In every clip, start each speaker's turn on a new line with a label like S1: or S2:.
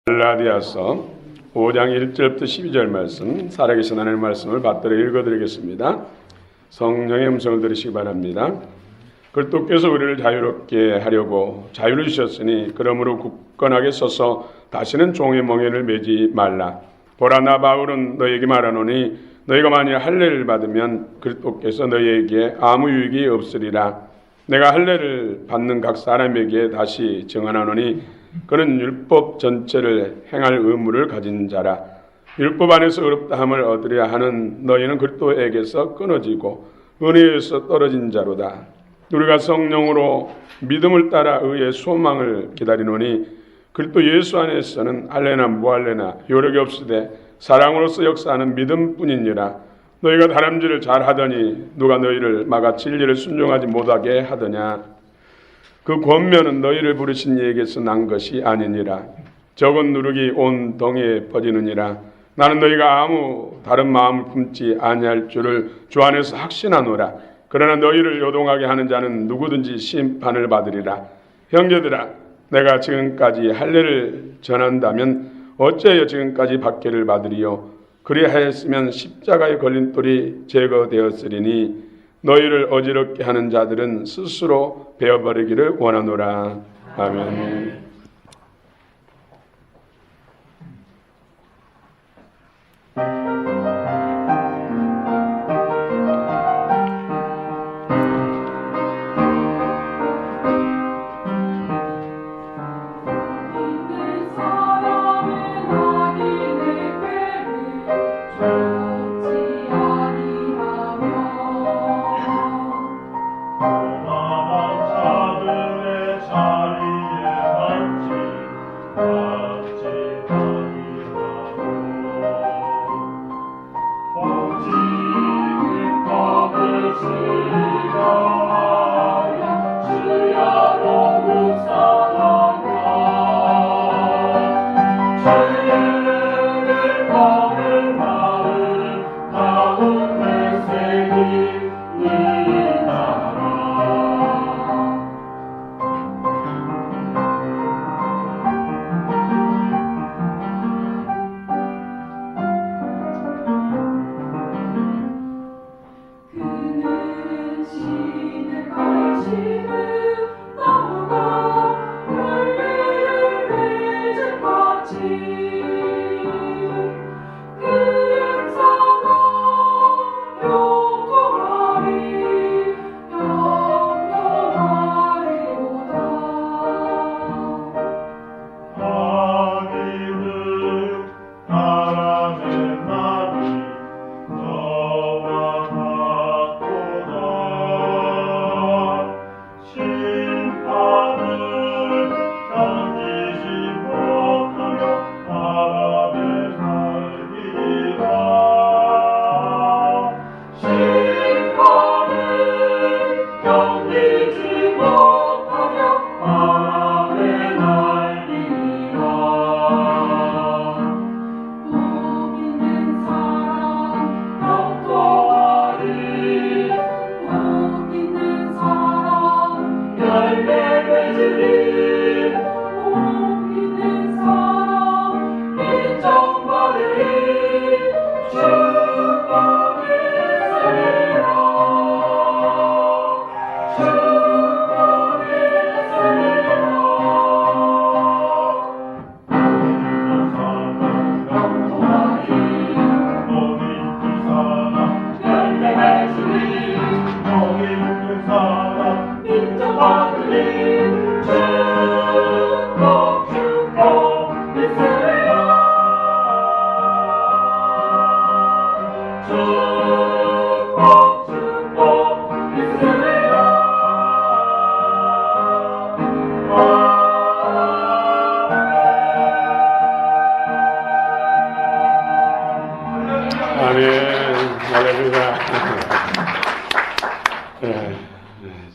S1: 갈라디아서 5장 1절부터 12절 말씀, 살아계신 하나님의 말씀을 받들어 읽어드리겠습니다. 성령의 음성을 들으시기 바랍니다. 그리스도께서 우리를 자유롭게 하려고 자유를 주셨으니 그러므로 굳건하게 서서 다시는 종의 멍에를 매지 말라. 보라, 나 바울은 너에게 말하노니 너희가 만일 할례를 받으면 그리스도께서 너희에게 아무 유익이 없으리라. 내가 할례를 받는 각 사람에게 다시 증언하노니 그는 율법 전체를 행할 의무를 가진 자라. 율법 안에서 의롭다함을 얻으려 하는 너희는 그리스도에게서 끊어지고 은혜에서 떨어진 자로다. 우리가 성령으로 믿음을 따라 의의 소망을 기다리노니 그리스도 예수 안에서는 할례나 무할례나 효력이 없으되 사랑으로서 역사하는 믿음뿐이니라. 너희가 다람쥐를 잘하더니 누가 너희를 막아 진리를 순종하지 못하게 하더냐. 그 권면은 너희를 부르신 이에게서 난 것이 아니니라. 적은 누룩이 온 동해에 퍼지느니라. 나는 너희가 아무 다른 마음을 품지 아니할 줄을 주 안에서 확신하노라. 그러나 너희를 요동하게 하는 자는 누구든지 심판을 받으리라. 형제들아, 내가 지금까지 할례를 전한다면 어찌하여 지금까지 박해를 받으리요. 그리하였으면 십자가에 걸린 돌이 제거되었으리니 너희를 어지럽게 하는 자들은 스스로 베어버리기를 원하노라. 아멘.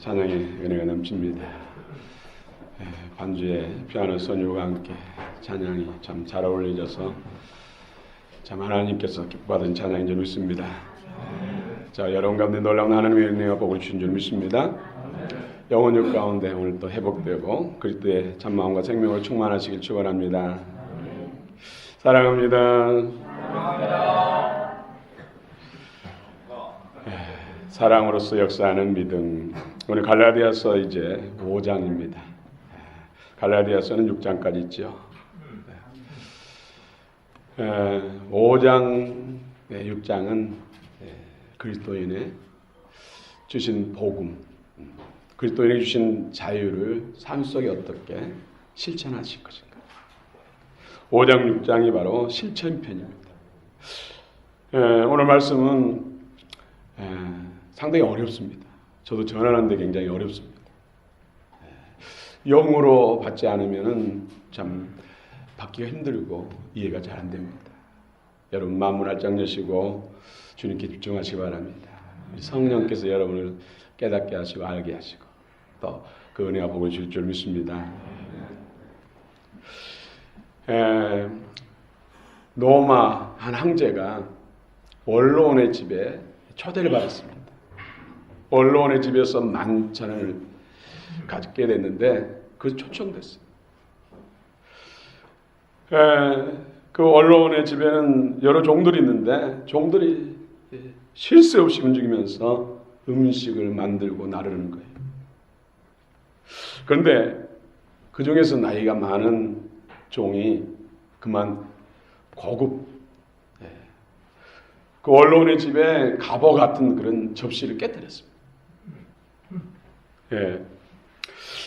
S1: 찬양의 은혜가 넘칩니다. 반주에 피아노 선율과 함께 찬양이 참 잘 어울려져서 참 하나님께서 기뻐하던 찬양인 줄 믿습니다. 자, 여러분 가운데 놀라운 하나님의 은혜와 복을 주신 줄 믿습니다. 영혼육 가운데 오늘 또 회복되고 그리스도의 참 마음과 생명을 충만하시길 축원합니다. 사랑합니다. 사랑으로서 역사하는 믿음. 오늘 갈라디아서 이제 5장입니다. 갈라디아서는 6장까지 있죠. 5장, 6장은 그리스도인의 주신 복음, 그리스도인에게 주신 자유를 삶 속에 어떻게 실천하실 것인가. 5장, 6장이 바로 실천편입니다. 오늘 말씀은 상당히 어렵습니다. 저도 전하는데 굉장히 어렵습니다. 영으로 받지 않으면 참 받기가 힘들고 이해가 잘 안 됩니다. 여러분 마음을 활짝 여시고 주님께 집중하시기 바랍니다. 성령께서 여러분을 깨닫게 하시고 알게 하시고 또 그 은혜와 복을 줄 줄 믿습니다. 로마 한 황제가 원로원의 집에 초대를 받았습니다. 원로원의 집에서 만찬을 갖게 됐는데 그 초청됐어요. 그 원로원의 집에는 여러 종들이 있는데 종들이 쉴 새 없이 움직이면서 음식을 만들고 나르는 거예요. 그런데 그 중에서 나이가 많은 종이 그만 고급 그 원로원의 집에 갑오 같은 그런 접시를 깨뜨렸습니다.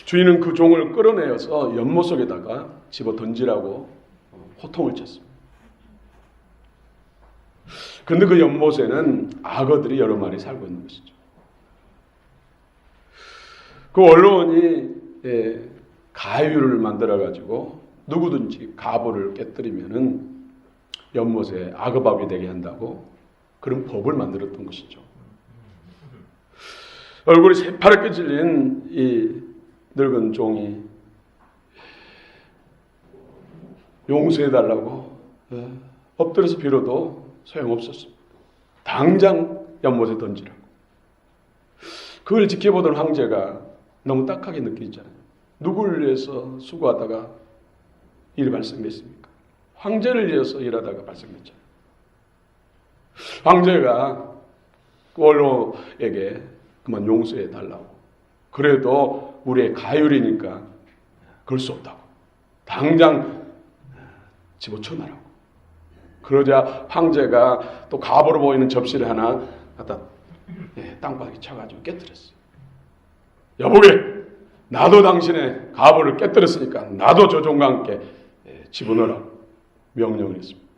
S1: 주인은 그 종을 끌어내어서 연못 속에다가 집어 던지라고 호통을 쳤습니다. 그런데 그 연못에는 악어들이 여러 마리 살고 있는 것이죠. 그 원로원이 가유를 만들어가지고 누구든지 갑오를 깨뜨리면은 연못에 악어밥이 되게 한다고 그런 법을 만들었던 것이죠. 얼굴이 새파랗게 질린 이 늙은 종이 용서해달라고 엎드려서 빌어도 소용없었습니다. 당장 연못에 던지라고. 그걸 지켜보던 황제가 너무 딱하게 느끼잖아요. 누구를 위해서 수고하다가 일이 발생됐습니까? 황제를 위해서 일하다가 발생됐잖아요. 황제가 그 원로에게 그만 용서해 달라고. 그래도 우리의 가율이니까 그럴 수 없다고. 당장 집어쳐놔라고. 그러자 황제가 또 갑으로 보이는 접시를 하나 갖다 땅바닥에 쳐가지고 깨뜨렸어요. 여보게, 나도 당신의 갑을 깨뜨렸으니까 나도 저 종과 함께 집어넣으라 명령을 했습니다.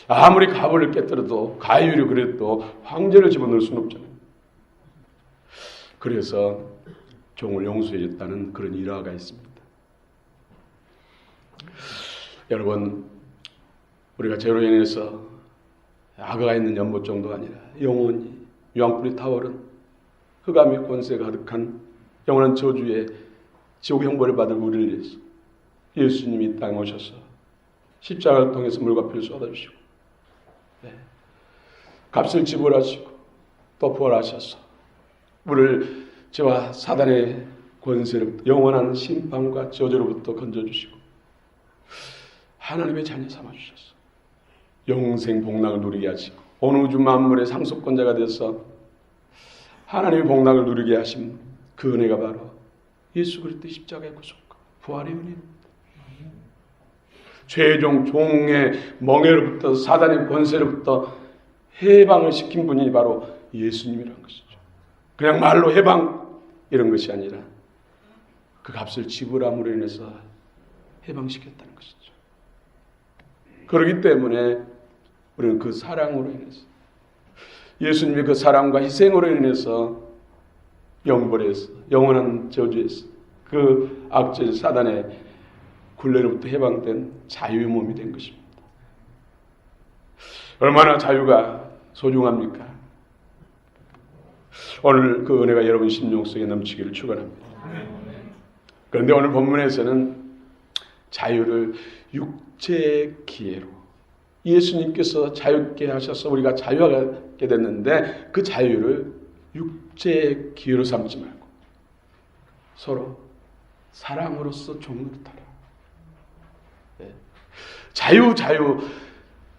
S1: 아무리 갑을 깨뜨려도 가율이 그래도 황제를 집어넣을 수는 없잖아요. 그래서 종을 용서해줬다는 그런 일화가 있습니다. 여러분, 우리가 죄로 인해서 악어가 있는 연못 정도가 아니라 영원히 유황불이 타오른 흑암의 권세가 가득한 영원한 저주의 지옥 형벌을 받을 우리를 위해서 예수님이 이 땅에 오셔서 십자가를 통해서 물과 피를 쏟아주시고 값을 지불하시고 또 부활하셔서 우리를 죄와 사단의 권세로부터 영원한 심판과 저주로부터 건져주시고 하나님의 자녀 삼아주셔서 영생 복락을 누리게 하시고 온 우주 만물의 상속권자가 되어서 하나님의 복락을 누리게 하신 그 은혜가 바로 예수 그리스도의 십자가의 구속과 부활의 은혜입니다. 최종 종의 멍에로부터 사단의 권세로부터 해방을 시킨 분이 바로 예수님이라는 것이죠. 그냥 말로 해방 이런 것이 아니라 그 값을 지불함으로 인해서 해방시켰다는 것이죠. 그렇기 때문에 우리는 그 사랑으로 인해서 예수님의 그 사랑과 희생으로 인해서 영벌에서 영원한 저주에서 그 악질 사단의 굴레로부터 해방된 자유의 몸이 된 것입니다. 얼마나 자유가 소중합니까? 오늘 그 은혜가 여러분 심령 속에 넘치기를 축원합니다. 그런데 오늘 본문에서는 자유를 육체의 기회로 예수님께서 자유케 하셔서 우리가 자유하게 됐는데 그 자유를 육체의 기회로 삼지 말고 서로 사랑으로서 종노릇하라. 자유,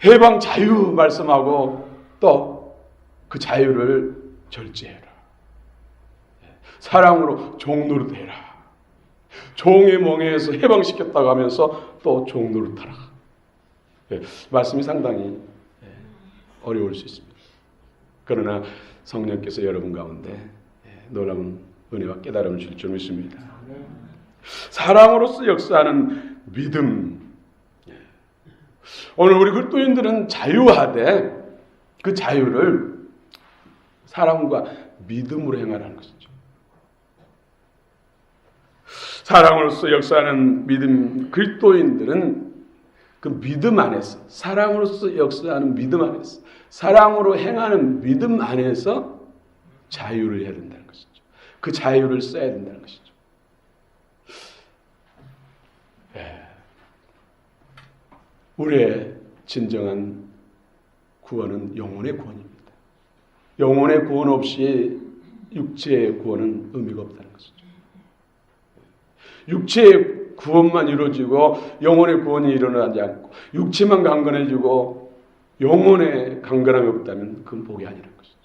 S1: 해방 자유 말씀하고 또 그 자유를 절제해라. 사랑으로 종노릇해라. 종의 멍에에서 해방시켰다고 하면서 또 종노릇하라. 말씀이 상당히 어려울 수 있습니다. 그러나 성령께서 여러분 가운데 놀라운 은혜와 깨달음을 줄 줄 믿습니다. 사랑으로서 역사하는 믿음. 오늘 우리 그리스도인들은 자유하되 그 자유를 사랑과 믿음으로 행하라는 것이죠. 사랑으로서 역사하는 믿음, 그리스도인들은 그 믿음 안에서, 사랑으로서 역사하는 믿음 안에서, 사랑으로 행하는 믿음 안에서 자유를 해야 된다는 것이죠. 그 자유를 써야 된다는 것이죠. 우리의 진정한 구원은 영혼의 구원입니다. 영혼의 구원 없이 육체의 구원은 의미가 없다는 것이죠. 육체의 구원만 이루어지고 영혼의 구원이 일어나지 않고 육체만 강건해지고 영혼의 강건함이 없다면 그건 복이 아니라는 것이죠.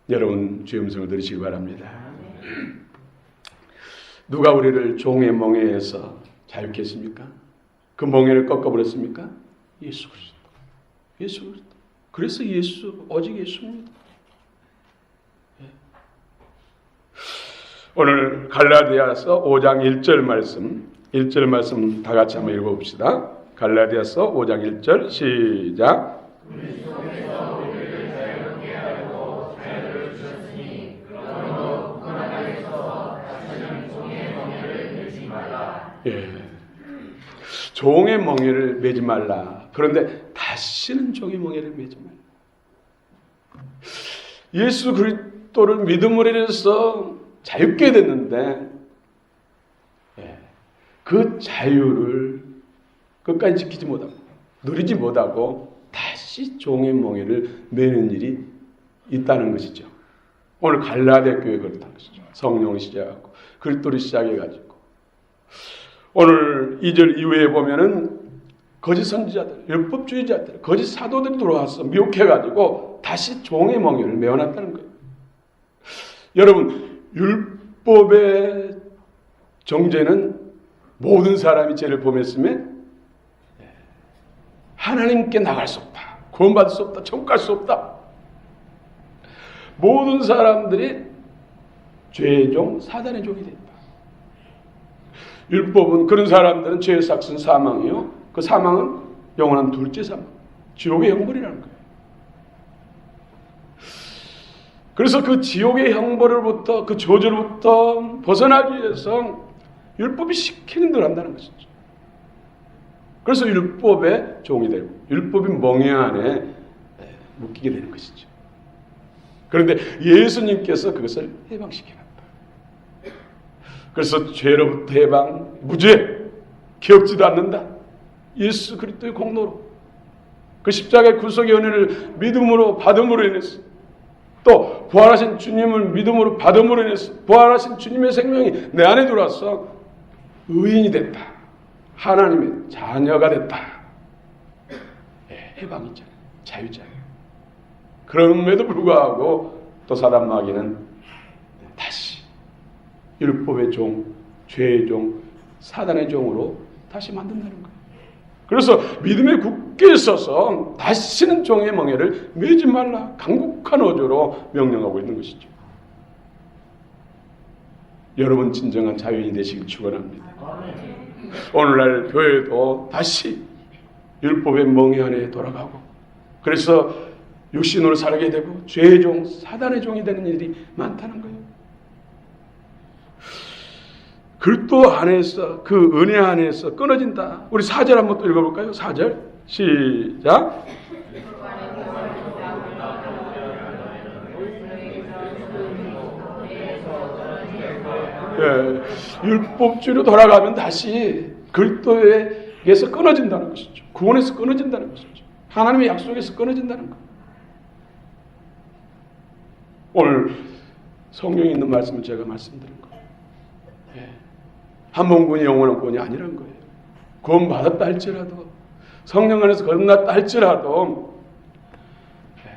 S1: 여러분 주의 음성을 들으시기 바랍니다. 누가 우리를 종의 멍에에서 자유케 했습니까? 그 멍에를 꺾어버렸습니까? 예수 그리스도. 예수 그리스도. 그래서 예수, 오직 예수입니다. 오늘 갈라디아서 5장 1절 말씀, 1절 말씀 다 같이 한번 읽어봅시다. 갈라디아서 5장 1절 시작. 종의 멍에를 매지 말라. 그런데 다시는 종의 멍에를 매지 말라. 예수 그리스도를 믿음으로 인해서 자유케 됐는데 그 자유를 끝까지 지키지 못하고 누리지 못하고 다시 종의 멍에를 매는 일이 있다는 것이죠. 오늘 갈라디아 교회 그렇다는 것이죠. 성령을 시작하고 그리스도를 시작해가지고 오늘 2절 이후에 보면은 거짓 선지자들, 율법주의자들, 거짓 사도들이 들어와서 미혹해가지고 다시 종의 멍에를 메어놨다는 거예요. 여러분, 율법의 정죄는 모든 사람이 죄를 범했음에 하나님께 나갈 수 없다. 구원받을 수 없다. 천국 갈 수 없다. 모든 사람들이 죄의 종, 사단의 종이 된다. 율법은 그런 사람들은 죄의 삭은 사망이요. 그 사망은 영원한 둘째 사망, 지옥의 형벌이라는 거예요. 그래서 그 지옥의 형벌로부터, 그 저주로부터 벗어나기 위해서 율법이 시키는 대로 한다는 것이죠. 그래서 율법의 종이 되고 율법이 멍에 안에 묶이게 되는 것이죠. 그런데 예수님께서 그것을 해방시켜놨다. 그래서 죄로부터 해방, 무죄, 기억지도 않는다. 예수 그리스도의 공로로 그 십자가의 구속의 은혜를 믿음으로 받음으로 인해서 또 부활하신 주님을 믿음으로 받음으로 인해서 부활하신 주님의 생명이 내 안에 들어와서 의인이 됐다. 하나님의 자녀가 됐다. 해방이잖아요. 자유잖아요. 그럼에도 불구하고 또 사단 마귀는 다시 율법의 종, 죄의 종, 사단의 종으로 다시 만든다는 거예요. 그래서 믿음에 굳게 서서 다시는 종의 멍에를 매지 말라. 강국한 어조로 명령하고 있는 것이죠. 여러분 진정한 자유인이 되시길 축원합니다. 오늘날 교회도 다시 율법의 멍에 안에 돌아가고 그래서 육신으로 살게 되고 죄의 종, 사단의 종이 되는 일이 많다는 거예요. 그리스도 안에서 그 은혜 안에서 끊어진다. 우리 4절 한번 또 읽어볼까요? 4절 시작. 율법주의로 돌아가면 다시 그리스도에게서 끊어진다는 것이죠. 구원에서 끊어진다는 것이죠. 하나님의 약속에서 끊어진다는 것. 오늘 성경에 있는 말씀을 제가 말씀드린 거예요. 한 번 구원이 영원한 구원이 아니란 거예요. 구원 받았다 할지라도, 성령 안에서 거듭났다 할지라도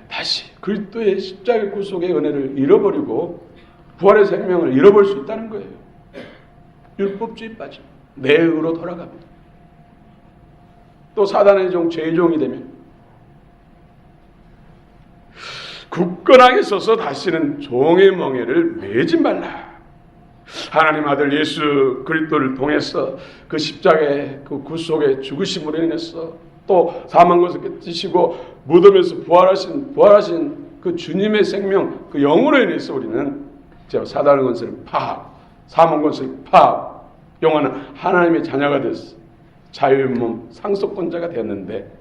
S1: 다시 그리스도의 십자가의 구속의 은혜를 잃어버리고 부활의 생명을 잃어버릴 수 있다는 거예요. 율법주의 빠져 내 의로 돌아갑니다. 또 사단의 종, 죄의 종이 되면 굳건하게 서서 다시는 종의 멍에를 매지 말라. 하나님 아들 예수 그리스도를 통해서 그 십자가의 그 구속의 죽으심으로 인해서 또 사망 것을 깨뜨리시고 무덤에서 부활하신 그 주님의 생명, 그 영으로 인해서 우리는 사단의 권세를 파하고 사망 권세를 파하고 영원한 하나님의 자녀가 됐어. 자유의 몸 상속권자가 되었는데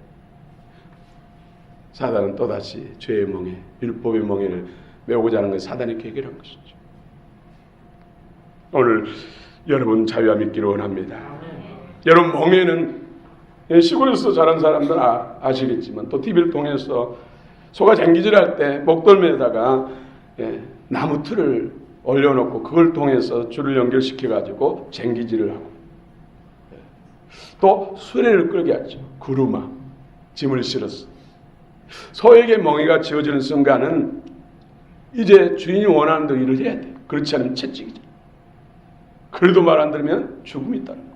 S1: 사단은 또다시 죄의 멍에, 율법의 멍에를 메우고자 하는 것이 사단의 계획이라는 것이죠. 오늘 여러분 자유함 있기를 원합니다. 여러분 멍에는 시골에서 자란 사람들 아시겠지만 또 TV를 통해서 소가 쟁기질할 때 목덜미에다가 나무 틀을 올려놓고 그걸 통해서 줄을 연결시켜가지고 쟁기질을 하고 또 수레를 끌게 하죠. 구루마, 짐을 실어서. 소에게 멍에가 지어지는 순간은 이제 주인이 원하는 대로 일을 해야 돼. 그렇지 않으면 채찍이죠. 그래도 말 안 들으면 죽음이 있다는 거예요.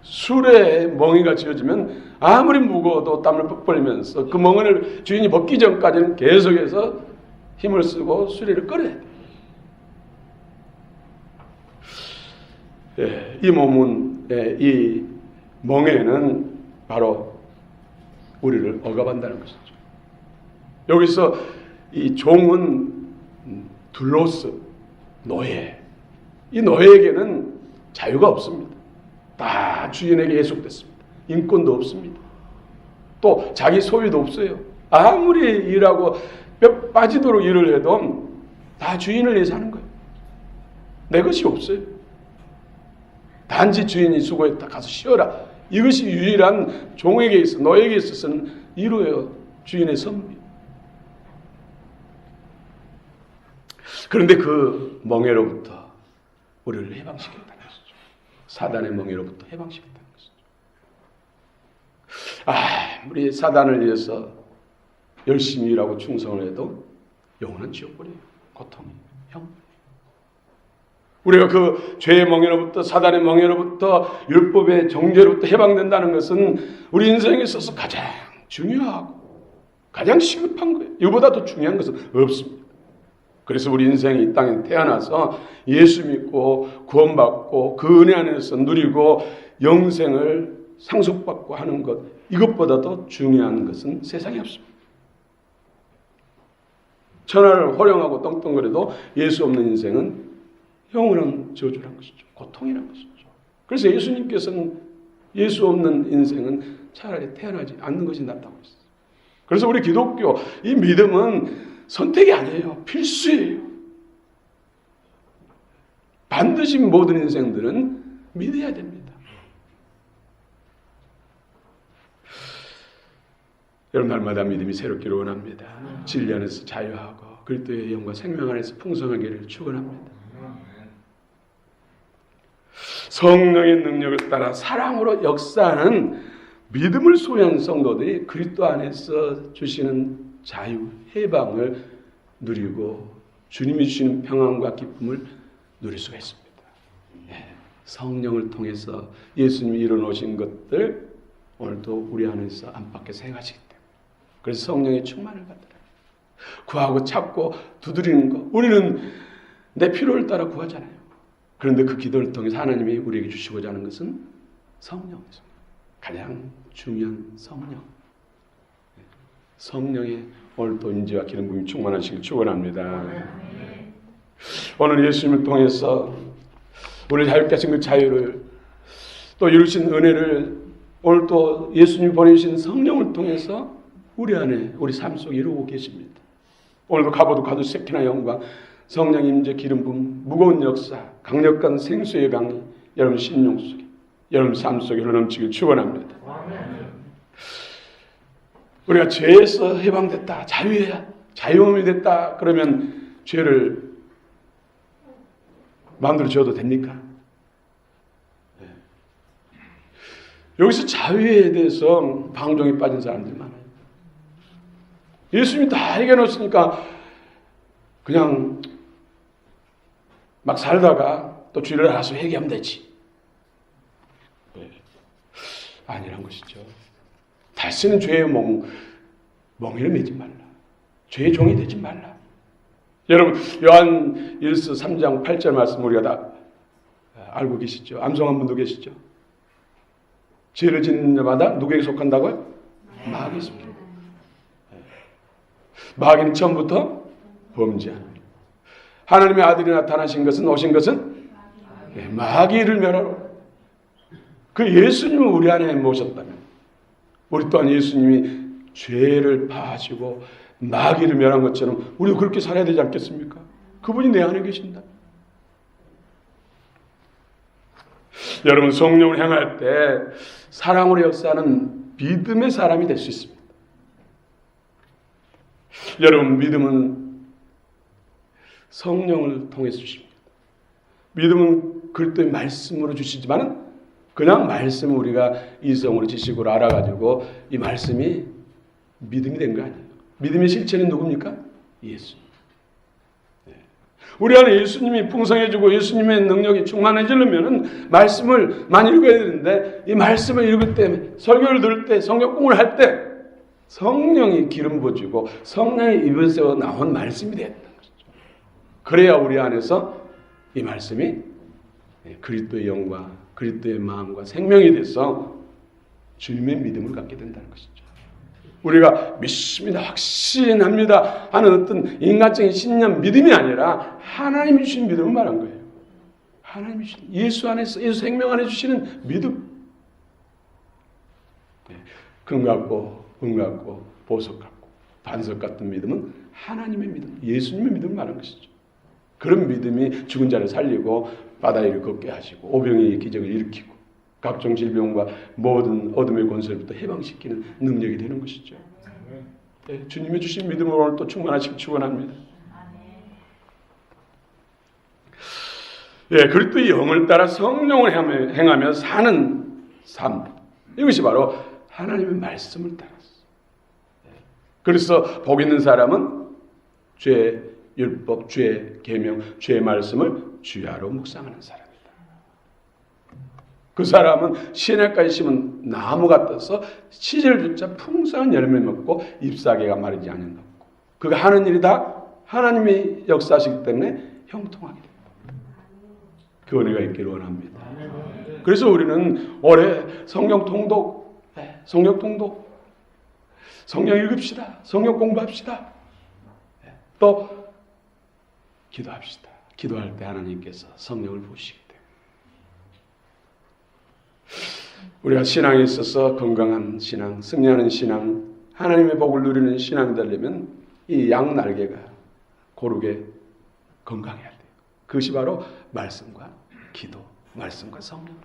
S1: 수레에 멍에가 지어지면 아무리 무거워도 땀을 뻑 흘리면서 그 멍에를 주인이 벗기 전까지는 계속해서 힘을 쓰고 수레를 끌어야 돼. 이 몸은, 이 멍에는 바로 우리를 억압한다는 것이죠. 여기서 이 종은 둘로스, 노예. 이 노예에게는 자유가 없습니다. 다 주인에게 예속됐습니다. 인권도 없습니다. 또 자기 소유도 없어요. 아무리 일하고 뼈 빠지도록 일을 해도 다 주인을 위해서 하는 거예요. 내 것이 없어요. 단지 주인이 수고했다 가서 쉬어라. 이것이 유일한 종에게 있어 노예에게 있어서는 이루어요. 주인의 선비. 그런데 그 멍에로부터 우리를 해방시켰다는 것이죠. 사단의 멍에로부터 해방시켰다는 것이죠. 우리 사단을 위해서 열심히 일하고 충성을 해도 영원한 지옥불이에요. 고통이 형. 우리가 그 죄의 멍에로부터 사단의 멍에로부터 율법의 정죄로부터 해방된다는 것은 우리 인생에 있어서 가장 중요하고 가장 시급한 거예요. 이보다 더 중요한 것은 없습니다. 그래서 우리 인생이 이 땅에 태어나서 예수 믿고 구원받고 그 은혜 안에서 누리고 영생을 상속받고 하는 것, 이것보다 더 중요한 것은 세상에 없습니다. 천하를 호령하고 떵떵거려도 예수 없는 인생은 영원한 저주란 것이죠. 고통이란 것이죠. 그래서 예수님께서는 예수 없는 인생은 차라리 태어나지 않는 것이 낫다고 했어요. 그래서 우리 기독교 이 믿음은 선택이 아니에요. 필수예요. 반드시 모든 인생들은 믿어야 됩니다. 여러분 날마다 믿음이 새롭기를 원합니다. 진리 안에서 자유하고 그리스도의 영과 생명 안에서 풍성하기를 축원합니다. 성령의 능력을 따라 사랑으로 역사하는 믿음을 소유한 성도들이 그리스도 안에서 주시는 자유, 해방을 누리고 주님이 주시는 평안과 기쁨을 누릴 수가 있습니다. 성령을 통해서 예수님이 이뤄놓으신 것들 오늘도 우리 안에서 안팎에서 행하시기 때문에 그래서 성령의 충만을 받으라. 구하고 찾고 두드리는 것 우리는 내 필요를 따라 구하잖아요. 그런데 그 기도를 통해서 하나님이 우리에게 주시고자 하는 것은 성령이죠. 가장 중요한 성령. 성령의 오늘도 인지와 기름 부음이 충만하시길 축원합니다. 오늘 예수님을 통해서 우리 자유케 하신 그 자유를 또 이루신 은혜를 오늘 또 예수님이 보내신 성령을 통해서 우리 안에 우리 삶 속에 이루고 계십니다. 오늘도 가보도 가도 새키나 영광 성령 임재 기름 부음 무거운 역사 강력한 생수의 강이 여러분 심령 속에 여러분 삶 속에 흘러넘치길 축원합니다. 우리가 죄에서 해방됐다 자유함이 됐다 그러면 죄를 마음대로 지어도 됩니까? 여기서 자유에 대해서 방종에 빠진 사람들이 많아요. 예수님이 다 해결해놓으니까 그냥 막 살다가 또 주일을 알아서 회개하면 되지. 아니란 것이죠. 다시는 죄의 멍에를 매지 말라. 죄의 종이 되지 말라. 여러분 요한 1서 3장 8절 말씀 우리가 다 알고 계시죠? 암송한 분도 계시죠? 죄를 짓는 자마다 누구에게 속한다고요? 마귀에 속해요. 마귀는 처음부터 범죄하는 하나님의 아들이 나타나신 것은 오신 것은 마귀를 멸하러 그 예수님을 우리 안에 모셨다면 우리 또한 예수님이 죄를 파하시고 마귀를 멸한 것처럼 우리도 그렇게 살아야 되지 않겠습니까? 그분이 내 안에 계신다. 여러분 성령을 향할 때 사랑으로 역사하는 믿음의 사람이 될 수 있습니다. 여러분 믿음은 성령을 통해서 주십니다. 믿음은 그리스도의 말씀으로 주시지만 그냥 말씀을 우리가 이성으로 지식으로 알아가지고 이 말씀이 믿음이 된 거 아니에요. 믿음의 실체는 누굽니까? 예수님. 우리 안에 예수님이 풍성해지고 예수님의 능력이 충만해지려면 말씀을 많이 읽어야 되는데 이 말씀을 읽을 때 설교를 들을 때 성경 공부를 할 때 성령이 기름 부어지고 성령의 입에서 나온 말씀이 되었다는 것이죠. 그래야 우리 안에서 이 말씀이 그리스도의 영과 그리스도의 마음과 생명이 돼서 주님의 믿음을 갖게 된다는 것이죠. 우리가 믿습니다, 확신합니다 하는 어떤 인간적인 신념, 믿음이 아니라 하나님이 주신 믿음을 말한 거예요. 하나님이 주신 예수 안에서 예수 생명 안에 주시는 믿음. 금 같고 은 같고 보석 같고 반석 같은 믿음은 하나님의 믿음, 예수님의 믿음을 말한 것이죠. 그런 믿음이 죽은 자를 살리고 바다 위를 걷게 하시고 오병이의 기적을 일으키고 각종 질병과 모든 어둠의 권세로부터 해방시키는 능력이 되는 것이죠. 네, 주님이 주신 믿음으로 오늘 또 충만하시길 축원합니다. 예, 그리스도의 영을 따라 성령을 행하며 사는 삶. 이것이 바로 하나님의 말씀을 따라서. 그래서 복 있는 사람은 죄 율법, 죄 계명, 죄 말씀을 주야로 묵상하는 사람이다. 그 사람은 시냇가에 심은 나무 같아서 시절 주자 풍성한 열매를 먹고 잎사귀가 마르지 않는다. 그가 하는 일이 다 하나님이 역사하시기 때문에 형통하게 됩니다. 그 은혜가 있기를 원합니다. 그래서 우리는 올해 성경 통독, 성경 읽읍시다. 성경 공부합시다. 또 기도합시다. 기도할 때 하나님께서 성령을 부으시기 때문에 우리가 신앙에 있어서 건강한 신앙, 승리하는 신앙, 하나님의 복을 누리는 신앙이 되려면 이 양 날개가 고르게 건강해야 돼요. 그것이 바로 말씀과 기도, 말씀과 성령.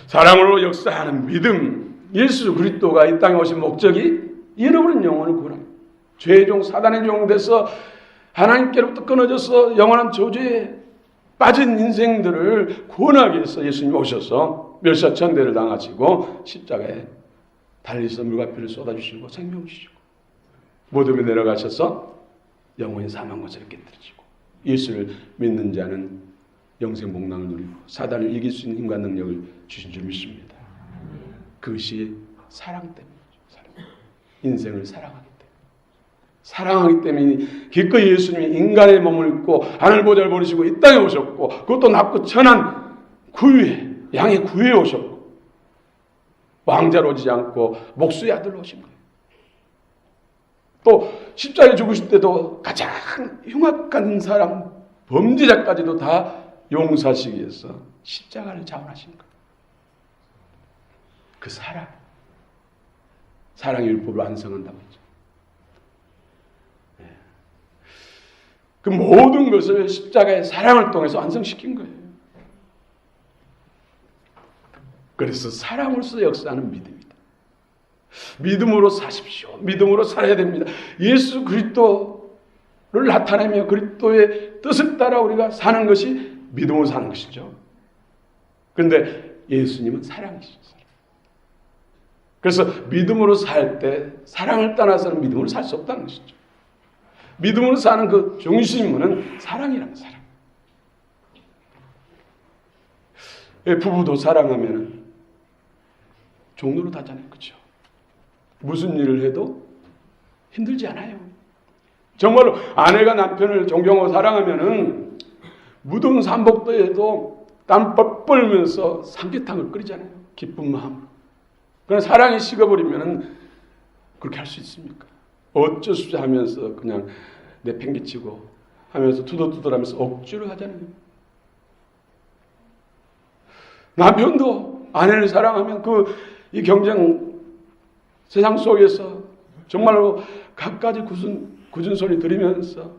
S1: 사랑으로 역사하는 믿음, 예수 그리스도가 이 땅에 오신 목적이 잃어버린 영혼을 구원합니다. 죄의 종, 사단의 종 돼서 하나님께로부터 끊어져서 영원한 저주에 빠진 인생들을 구원하기 위해서 예수님이 오셔서 멸사천대를 당하시고 십자가에 달리서 물과 피를 쏟아주시고 생명 주시고 무덤에 내려가셔서 영원히 사망 것을 깨뜨리시고 예수를 믿는 자는 영생 복락을 누리고 사단을 이길 수 있는 힘과 능력을 주신 줄 믿습니다. 그것이 사랑 때문이죠. 인생을 사랑하기 때문에. 사랑하기 때문에 기꺼이 예수님이 인간의 몸을 입고 하늘 보좌를 버리시고 이 땅에 오셨고 그것도 낮고 천한 구유에 양의 구유에 오셨고 왕자로 오지 않고 목수의 아들로 오신 거예요. 또 십자가에 죽으실 때도 가장 흉악한 사람 범죄자까지도 다 용서하시기 위해서 십자가를 자원하신 거예요. 그 사랑의 율법을 완성한다고 했죠. 그 모든 것을 십자가의 사랑을 통해서 완성시킨 거예요. 그래서 사랑으로서 역사하는 믿음이다. 믿음으로 사십시오. 믿음으로 살아야 됩니다. 예수 그리스도를 나타내며 그리스도의 뜻을 따라 우리가 사는 것이 믿음으로 사는 것이죠. 그런데 예수님은 사랑이시죠. 그래서 믿음으로 살 때 사랑을 떠나서는 믿음으로 살 수 없다는 것이죠. 믿음으로 사는 그 중심은 사랑이라는 사랑. 부부도 사랑하면 종로로 다잖아요. 그렇죠? 무슨 일을 해도 힘들지 않아요. 정말로 아내가 남편을 존경하고 사랑하면은 무덤 삼복도에도 땀 뻘뻘 흘면서 삼계탕을 끓이잖아요. 기쁜 마음으로. 그러나 사랑이 식어버리면은 그렇게 할 수 있습니까? 어쩔 수 없이 하면서 그냥 내팽개치고 하면서 투덜투덜하면서 억지로 하잖아요. 남편도 아내를 사랑하면 이 경쟁 세상 속에서 정말로 갖가지 굳은 소리 들으면서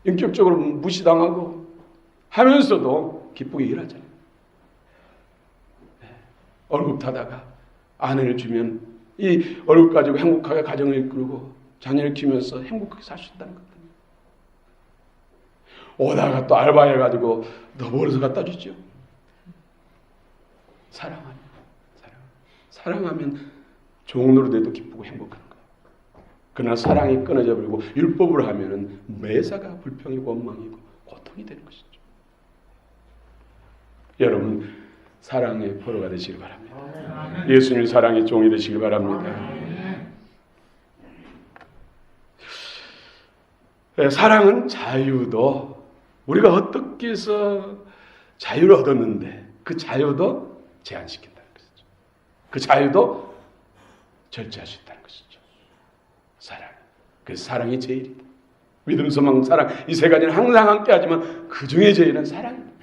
S1: 인격적으로 무시당하고 하면서도 기쁘게 일하잖아요. 월급 타다가 아내를 주면 이 월급 가지고 행복하게 가정을 이끌고 자녀를 키우면서 행복하게 살 수 있다는 겁니다. 오다가 또 알바해가지고 더 벌어서 갖다 주죠. 사랑하면 종로로 돼도 기쁘고 행복한 거예요. 그러나 사랑이 끊어져 버리고 율법으로 하면은 매사가 불평이고 원망이고 고통이 되는 것이죠. 여러분 사랑의 포로가 되시길 바랍니다. 예수님 사랑의 종이 되시길 바랍니다. 사랑은 자유도 우리가 어떻게 해서 자유를 얻었는데 그 자유도 제한시킨다는 것이죠. 그 자유도 절제할 수 있다는 것이죠. 사랑. 그래서 사랑이 제일이다. 믿음, 소망, 사랑 이 세 가지는 항상 함께하지만 그 중에 제일은 사랑입니다.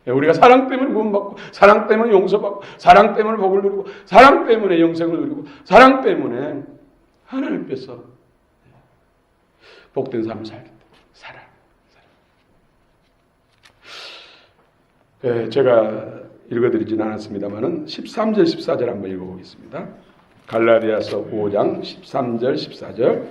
S1: 우리가 사랑 때문에 구원받고 사랑 때문에 용서받고 사랑 때문에 복을 누리고 사랑 때문에 영생을 누리고 사랑 때문에 하나님께서 복된 삶을 살겠다. 사랑. 제가 읽어드리지는 않았습니다만은 13절 14절 한번 읽어보겠습니다. 갈라디아서 5장 13절 14절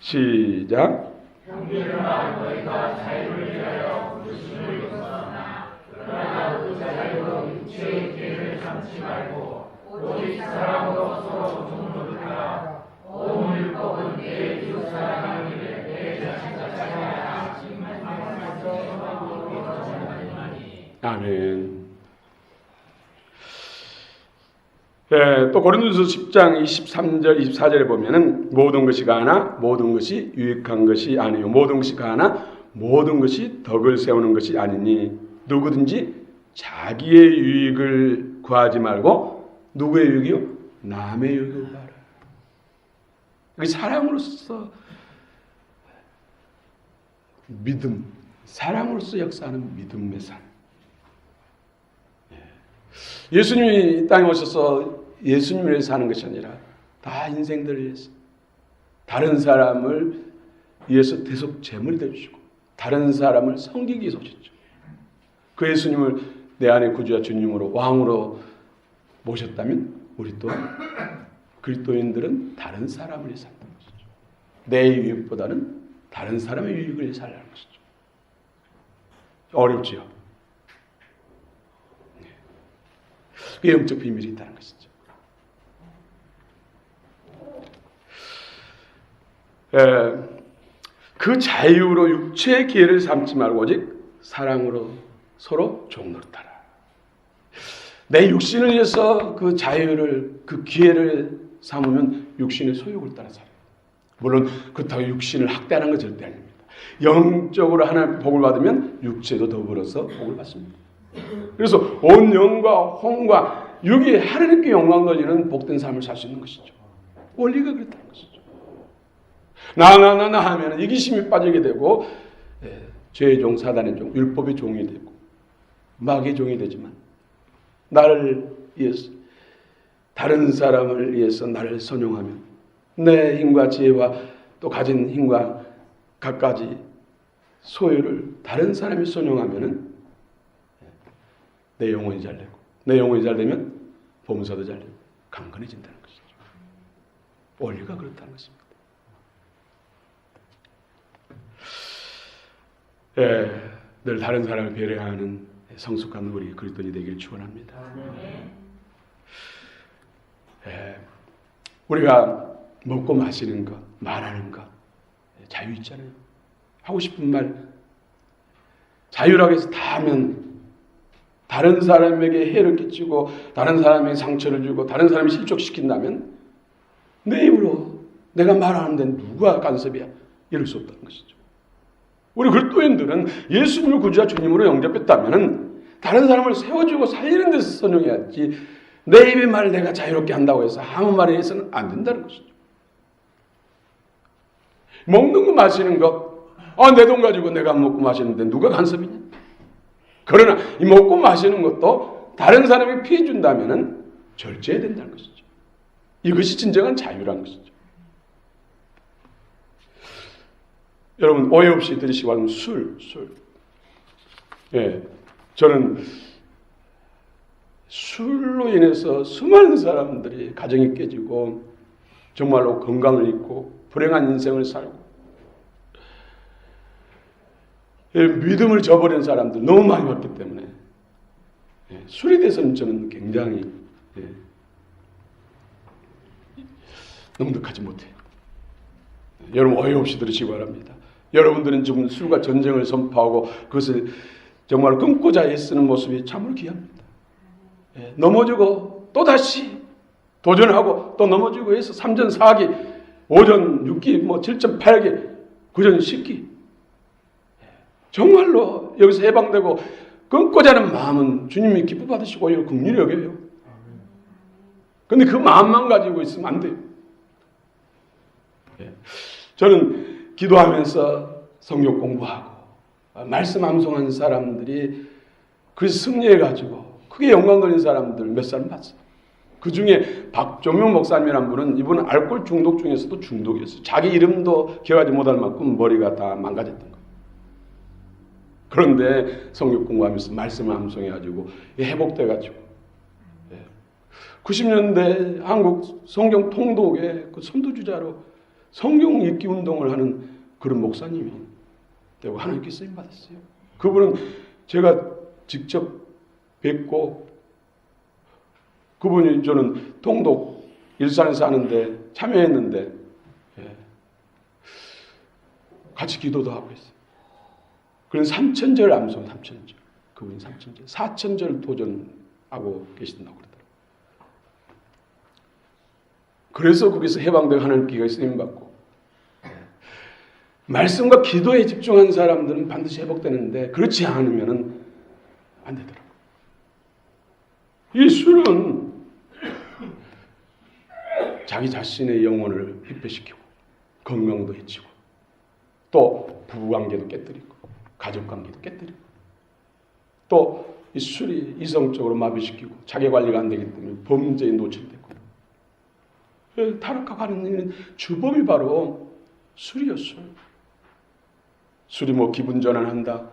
S1: 시작.
S2: 형제들아 너희가 자유를 위하여 부르심을 입었으나 그러나 그 자유로 육체의 기회를 삼지 말고 오직 사랑으로 서로 종로를 하라. 온 율법은 내 이웃 사랑하기를 내 자신과 사랑하라.
S1: 아멘. 또 고린도서 10장 23절 24절에 보면은 모든 것이 가하나 모든 것이 유익한 것이 아니요 모든 것이 가하나 모든 것이 덕을 세우는 것이 아니니 누구든지 자기의 유익을 구하지 말고 누구의 유익이요? 남의 유익을 구하라. 그 사랑으로서 믿음, 사랑으로서 역사하는 믿음의 삶. 예수님이 이 땅에 오셔서 예수님을 위해서 사는 것이 아니라 다 인생들을 위해서 다른 사람을 위해서 대속 제물이 되어주시고 다른 사람을 섬기기 위해서 오셨죠. 그 예수님을 내 안의 구주와 주님으로 왕으로 모셨다면 우리 또한 그리스도인들은 다른 사람을 위해 산다는 것이죠. 내 유익보다는 다른 사람의 유익을 위해 살라는 것이죠. 어렵지요. 그 영적 비밀이 있다는 것이죠. 그 자유로 육체의 기회를 삼지 말고 오직 사랑으로 서로 종노릇하라. 내 육신을 위해서 그 자유를 그 기회를 삼으면 육신의 소욕을 따라 살아요. 물론 그렇다고 육신을 학대하는 건 절대 아닙니다. 영적으로 하나님 복을 받으면 육체도 더불어서 복을 받습니다. 그래서 온 영과 혼과 육이 하나님께 영광 돌리는 복된 삶을 살 수 있는 것이죠. 원리가 그렇다는 것이죠. 나 하면 이기심이 빠지게 되고 죄의 종, 사단의 종, 율법의 종이 되고 마귀의 종이 되지만 나를 위해서 다른 사람을 위해서 나를 선용하면 내 힘과 지혜와 또 가진 힘과 갖가지 소유를 다른 사람이 선용하면은 내 영혼이 잘 되고 내 영혼이 잘 되면 범사도 잘 되고 강건해진다는 것이죠. 원리가 그렇다는 것입니다. 늘 다른 사람을 배려하는 성숙한 우리 그리스도인이 되기를 축원합니다. 우리가 먹고 마시는 것, 말하는 것 자유 있잖아요. 하고 싶은 말 자유라고 해서 다 하면 다른 사람에게 해를 끼치고 다른 사람에게 상처를 주고 다른 사람을 실족시킨다면 내 입으로 내가 말하는데 누가 간섭이야? 이럴 수 없다는 것이죠. 우리 그리스도인들은 예수님을 구주와 주님으로 영접했다면 다른 사람을 세워주고 살리는 데서 선용해야지 내 입의 말을 내가 자유롭게 한다고 해서 아무 말에 해서는 안 된다는 것이죠. 먹는 거 마시는 거 내 돈 가지고 내가 먹고 마시는데 누가 간섭이냐? 그러나 이 먹고 마시는 것도 다른 사람이 피해 준다면 절제해야 된다는 것이죠. 이것이 진정한 자유라는 것이죠. 여러분 오해 없이 들으시기 바랍니다. 술. 저는 술로 인해서 수많은 사람들이 가정이 깨지고 정말로 건강을 잃고 불행한 인생을 살고 믿음을 저버린 사람들 너무 많이 봤기 때문에 술에 대해서는 저는 굉장히 넉넉하지 못해요. 여러분 오해 없이 들으시기 바랍니다. 여러분들은 지금 술과 전쟁을 선포하고 그것을 정말 끊고자 애쓰는 모습이 참으로 귀합니다. 넘어지고 또다시 도전하고 또 넘어지고 해서 3전 4기, 5전 6기, 7전 8기, 9전 10기 정말로 여기서 해방되고 끊고자 하는 마음은 주님이 기뻐 받으시고 오히려 긍휼히 여겨요. 그런데 그 마음만 가지고 있으면 안 돼요. 저는 기도하면서 성경 공부하고 말씀 암송하는 사람들이 그 승리해가지고 크게 영광 걸린 사람들 몇 사람 봤어요. 그 중에 박종용 목사님이라는 분은 이분은 알코올 중독 중에서도 중독이었어요. 자기 이름도 기억하지 못할 만큼 머리가 다 망가졌던 거예요. 그런데 성경 공부하면서 말씀을 암송해가지고 회복돼가지고 90년대 한국 성경 통독의 그 선두주자로 성경 읽기 운동을 하는 그런 목사님이 되고 하나님께 쓰임 받았어요. 그분은 제가 직접 뵙고 그분이 저는 통독 일산에서 하는데 참여했는데 같이 기도도 하고 있어요. 그런 3,000절 암송 3,000절 그분이 3,000절 4,000절 도전하고 계신다고 그러더라고요. 그래서 거기서 해방되고 하나님께 쓰임받고 말씀과 기도에 집중한 사람들은 반드시 회복되는데 그렇지 않으면 안 되더라고요. 이 술은 자기 자신의 영혼을 휘폐시키고 건강도 해치고 또 부부관계도 깨뜨리고 가족관계도 깨뜨리고 또 이 술이 이성적으로 마비시키고 자기관리가 안 되기 때문에 범죄에 노출되고 타락하고 하는 주범이 바로 술이요. 술이 기분 전환한다,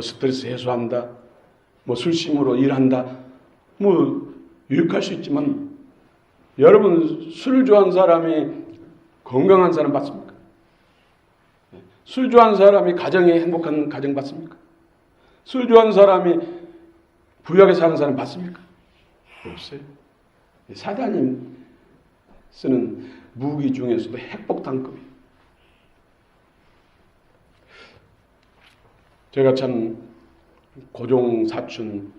S1: 스트레스 해소한다, 술심으로 일한다, 유익할 수 있지만 여러분 술 좋아하는 사람이 건강한 사람 봤습니까? 술 좋아하는 사람이 가정에 행복한 가정 봤습니까? 술 좋아하는 사람이 부유하게 사는 사람 봤습니까? 없어요. 사단이 쓰는 무기 중에서도 핵폭탄급이에요. 제가 참 고종 사춘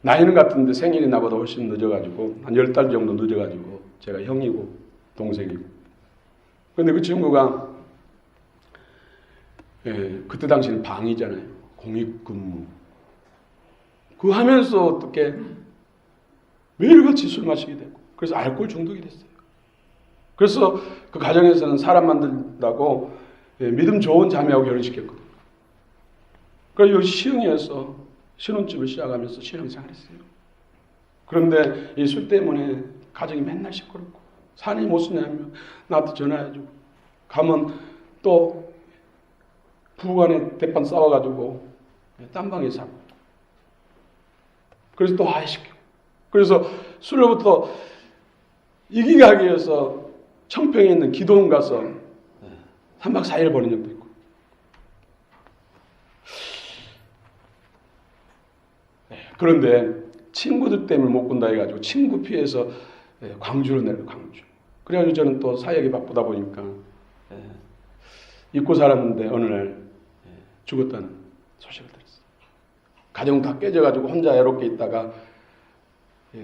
S1: 나이는 같은데 생일이 나보다 훨씬 늦어가지고 한 10달 정도 늦어가지고 제가 형이고 동생이고 근데 그 친구가 그때 당시는 방이잖아요. 공익근무 그거 하면서 어떻게 매일같이 술 마시게 되고 그래서 알코올 중독이 됐어요. 그래서 그 가정에서는 사람 만든다고 믿음 좋은 자매하고 결혼시켰거든요. 그래서 여기 시흥에서 신혼집을 시작하면서 신혼생활을 했어요. 그런데 이 술 때문에 가정이 맨날 시끄럽고 사람이 못 쓰냐면 나한테 전화해주고 가면 또 부부간에 대판 싸워가지고 딴방에 사고 그래서 또 화해시키고 그래서 술로부터 이기게 하기 위해서 청평에 있는 기도원 가서 3박 4일 보낸 적도 있고 그런데 친구들 때문에 못 군다 해가지고 친구 피해서 광주로 내려 광주. 그래가지고 저는 또 사역이 바쁘다 보니까 잊고 살았는데 어느 날 죽었다는 소식을 들었어요. 가정 다 깨져가지고 혼자 외롭게 있다가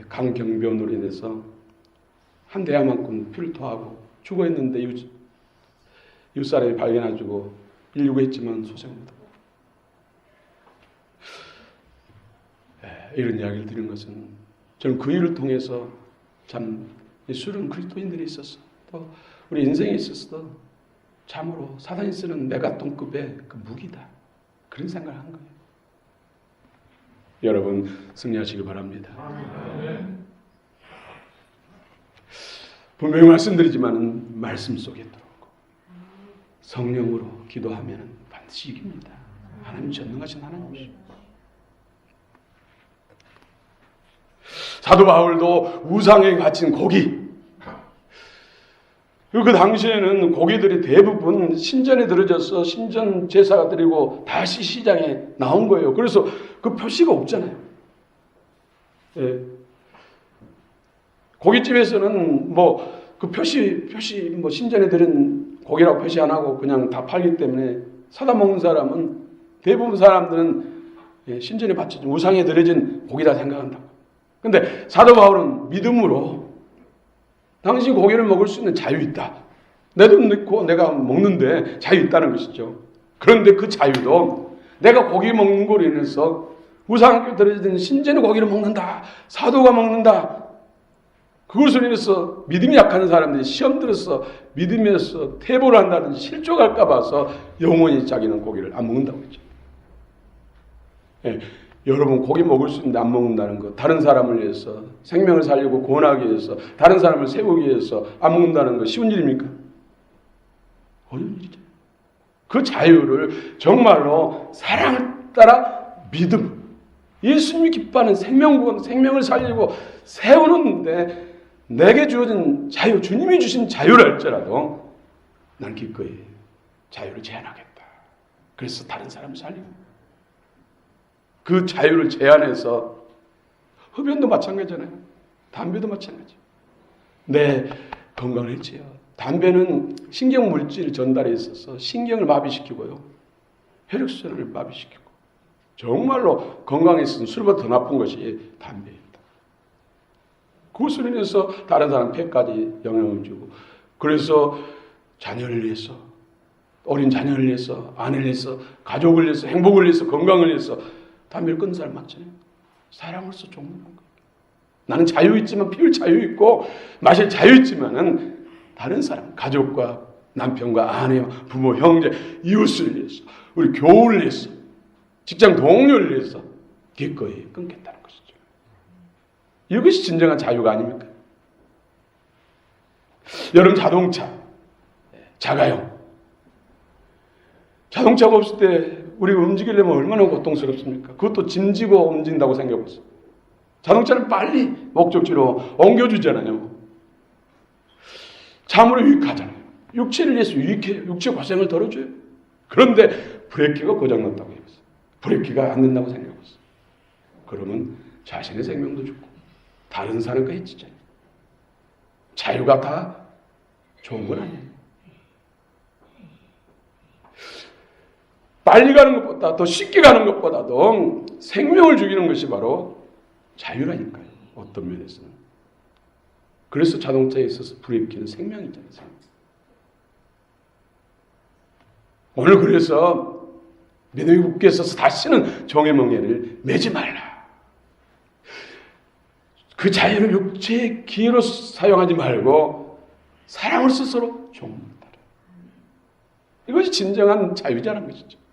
S1: 강경변으로 인해서 한 대야만큼 피를 토하고 죽어있는데 이웃사람이 발견해주고 119 했지만 소생합니다. 이런 이야기를 드린 것은 저는 그 일을 통해서 참 술은 그리스도인들이 있었어. 또 우리 인생에 있어서 참으로 사단이 쓰는 메가톤급의 그 무기다. 그런 생각을 한 거예요. 여러분 승리하시기 바랍니다. 분명히 말씀드리지만 말씀 속에 들어오고 성령으로 기도하면 반드시 이깁니다. 하나님 전능하신 하나님이십니다. 사도 바울도 우상에 갇힌 고기. 그 당시에는 고기들이 대부분 신전에 들어져서 신전 제사가 드리고 다시 시장에 나온 거예요. 그래서 그 표시가 없잖아요. 예. 고깃집에서는 그 표시 신전에 들은 고기라고 표시 안 하고 그냥 다 팔기 때문에 사다 먹는 사람은 대부분 사람들은 신전에 바쳐진 우상에 들여진 고기라 생각한다. 근데 사도 바울은 믿음으로 당신 고기를 먹을 수 있는 자유 있다. 내 돈 넣고 내가 먹는데 자유 있다는 것이죠. 그런데 그 자유도 내가 고기 먹는 거로 인해서 우상께 들어진 신전의 고기를 먹는다. 사도가 먹는다. 그것으로 인해서 믿음이 약한 사람들이 시험 들어서 믿음에서 퇴보를 한다든지 실족할까 봐서 영원히 자기는 고기를 안 먹는다고 했죠. 예, 여러분 고기 먹을 수 있는데 안 먹는다는 것, 다른 사람을 위해서 생명을 살리고 구원하기 위해서 다른 사람을 세우기 위해서 안 먹는다는 것 쉬운 일입니까? 어려운 일이죠. 그 자유를 정말로 사랑을 따라 믿음, 예수님이 기뻐하는 생명구원, 생명을 살리고 세우는데 내게 주어진 자유, 주님이 주신 자유를 할지라도 난 기꺼이 자유를 제한하겠다. 그래서 다른 사람을 살리고 그 자유를 제한해서 흡연도 마찬가지잖아요. 담배도 마찬가지예요. 내 건강을 해치요. 담배는 신경물질 전달에 있어서 신경을 마비시키고요. 혈액순환을 마비시키고 정말로 건강에 있어서 술보다 더 나쁜 것이 담배입니다. 그것으로 인해서 다른 사람 폐까지 영향을 주고 그래서 자녀를 위해서 어린 자녀를 위해서 아내를 위해서 가족을 위해서 행복을 위해서 건강을 위해서 담배를 끊는 사람 많잖아요. 사랑으로서 종목한 거예요. 나는 자유 있지만 피울 자유 있고 마실 자유 있지만은 다른 사람 가족과 남편과 아내와 부모 형제 이웃을 위해서 우리 교우를 위해서 직장 동료를 위해서 기꺼이 끊겠다는 것이죠. 이것이 진정한 자유가 아닙니까? 여러분 자동차 자가용 자동차가 없을 때 우리가 움직이려면 얼마나 고통스럽습니까? 그것도 짐지고 움직인다고 생각해보세요. 자동차는 빨리 목적지로 옮겨주잖아요. 참으로 유익하잖아요. 육체를 위해서 유익해요. 육체 고생을 덜어줘요. 그런데 브레이크가 고장났다고 해보세요. 브레이크가 안 된다고 생각해보세요. 그러면 자신의 생명도 죽고 다른 사람과 해치잖아요. 자유가 다 좋은 건 아니에요. 빨리 가는 것보다 더 쉽게 가는 것보다도 생명을 죽이는 것이 바로 자유라니까요. 어떤 면에서는. 그래서 자동차에 있어서 브레이크는 생명이잖아요. 오늘 그래서 믿음이 굳게 있어서 다시는 종의 멍에를 매지 말라. 그 자유를 육체의 기회로 사용하지 말고 사랑을 스스로 종합하라. 이것이 진정한 자유자라는 것이죠.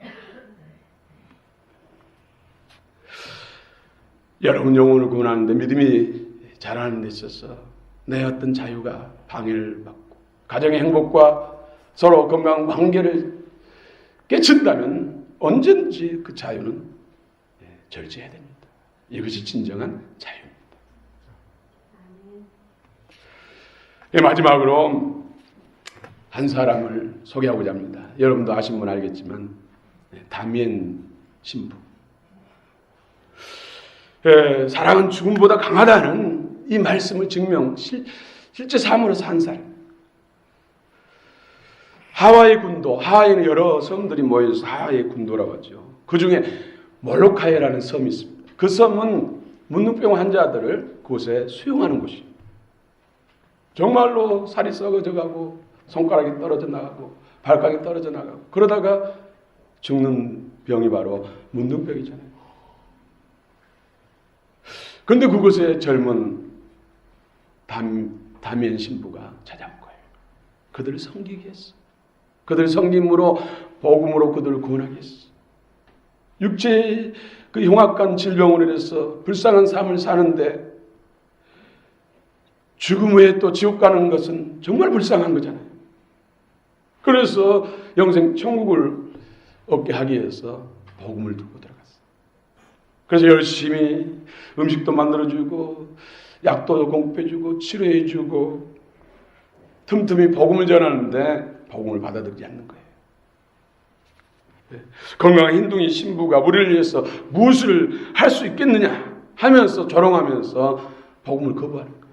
S1: 여러분 영혼을 구원하는데 믿음이 자라는 데 있어서 내 어떤 자유가 방해를 받고 가정의 행복과 서로 건강 관계를 깨친다면 언제든지 그 자유는 절제해야 됩니다. 이것이 진정한 자유입니다. 마지막으로 한 사람을 소개하고자 합니다. 여러분도 아신 분 알겠지만 다미엔 신부. 사랑은 죽음보다 강하다는 이 말씀을 실제 삶으로서 한 사람. 하와이 군도, 하와이는 여러 섬들이 모여서 하와이 군도라고 하죠. 그 중에 몰로카이라는 섬이 있습니다. 그 섬은 문둥병 환자들을 그곳에 수용하는 곳이에요. 정말로 살이 썩어져 가고 손가락이 떨어져 나가고 발가락이 떨어져 나가고 그러다가 죽는 병이 바로 문둥병이잖아요. 그런데 그곳에 젊은 다미엔 신부가 찾아온 거예요. 그들을 섬기게 했어. 그들을 섬김으로 복음으로 그들을 구원하게 했어. 육체의 그 흉악한 질병으로 인해서 불쌍한 삶을 사는데 죽음 후에 또 지옥 가는 것은 정말 불쌍한 거잖아요. 그래서 영생 천국을 얻게 하기 위해서 복음을 들고 들어갔어. 그래서 열심히 음식도 만들어주고 약도 공급해주고 치료해주고 틈틈이 복음을 전하는데 복음을 받아들이지 않는 거예요. 건강한 흰둥이 신부가 우리를 위해서 무엇을 할 수 있겠느냐 하면서 조롱하면서 복음을 거부하는 거예요.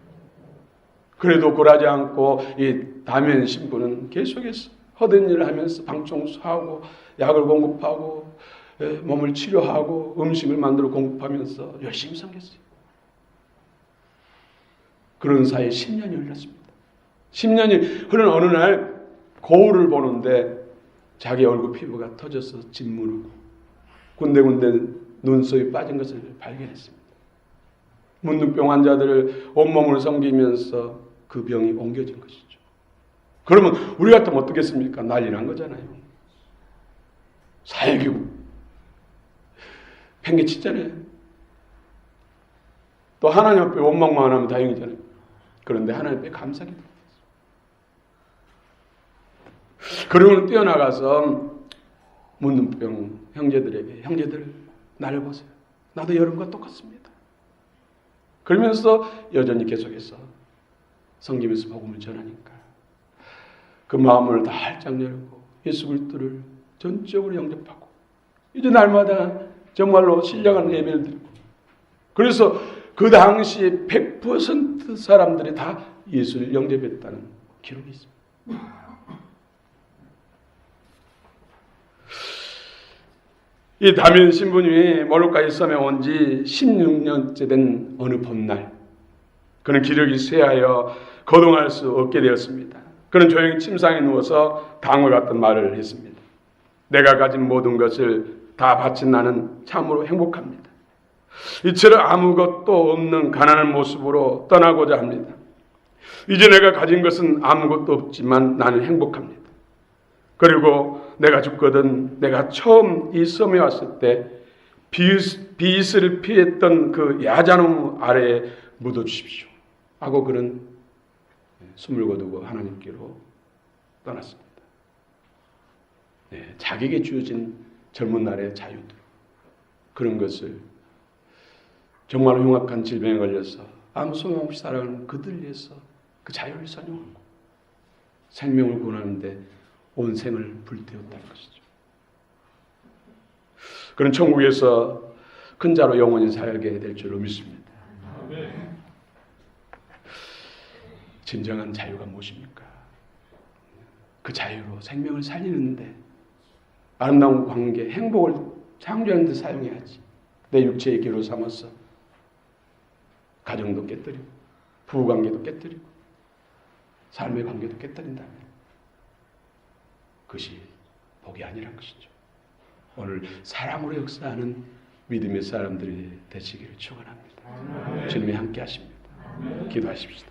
S1: 그래도 굴하지 않고 이 다미엔 신부는 계속해서 허된 일을 하면서 방청소하고 약을 공급하고 몸을 치료하고 음식을 만들어 공급하면서 열심히 섬겼어요. 그런 사이에 10년이 흘렀습니다. 10년이 흐른 어느 날 거울을 보는데 자기 얼굴 피부가 터져서 짓무르고 군데군데 눈썹이 빠진 것을 발견했습니다. 문둥병 환자들을 온몸으로 섬기면서 그 병이 옮겨진 것이죠. 그러면 우리 같으면 어떻겠습니까? 난리 난 거잖아요. 살기고 팽개치잖아요. 또 하나님 앞에 원망만 하면 다행이잖아요. 그런데 하나님 앞에 감사기도. 그러고는 뛰어나가서 문둥병 형제들에게 형제들 나를 보세요. 나도 여러분과 똑같습니다. 그러면서 여전히 계속해서 섬기면서 복음을 전하니까 그 마음을 다 활짝 열고 예수 그리스도를 전적으로 영접하고 이제 날마다 정말로 신령한 예배를 드리고 그래서 그 당시에 100% 사람들이 다 예수를 영접했다는 기록이 있습니다. 이 다미엔 신부님이 몰로카이 섬에 온 지 16년째 된 어느 봄날 그는 기력이 쇠하여 거동할 수 없게 되었습니다. 그는 조용히 침상에 누워서 다음과 같은 말을 했습니다. 내가 가진 모든 것을 다 바친 나는 참으로 행복합니다. 이처럼 아무것도 없는 가난한 모습으로 떠나고자 합니다. 이제 내가 가진 것은 아무것도 없지만 나는 행복합니다. 그리고 내가 죽거든 내가 처음 이 섬에 왔을 때 비스를 피했던 그 야자나무 아래에 묻어주십시오 하고 그는 숨을 거두고 하나님께로 떠났습니다. 자기에게 주어진 젊은 날의 자유들 그런 것을 정말 흉악한 질병에 걸려서 아무 소망 없이 살아가는 그들 위해서 그 자유를 선용하고 생명을 구원하는데 온 생을 불태웠다는 것이죠. 그런 천국에서 큰 자로 영원히 살게 될 줄로 믿습니다. 진정한 자유가 무엇입니까? 그 자유로 생명을 살리는데 아름다운 관계, 행복을 창조하는 데 사용해야지. 내 육체의 기로 삼아서 가정도 깨뜨리고 부부관계도 깨뜨리고 삶의 관계도 깨뜨린다면 그것이 복이 아니란 것이죠. 오늘 사랑으로 역사하는 믿음의 사람들이 되시기를 축원합니다. 주님이 함께 하십니다. 기도하십시다.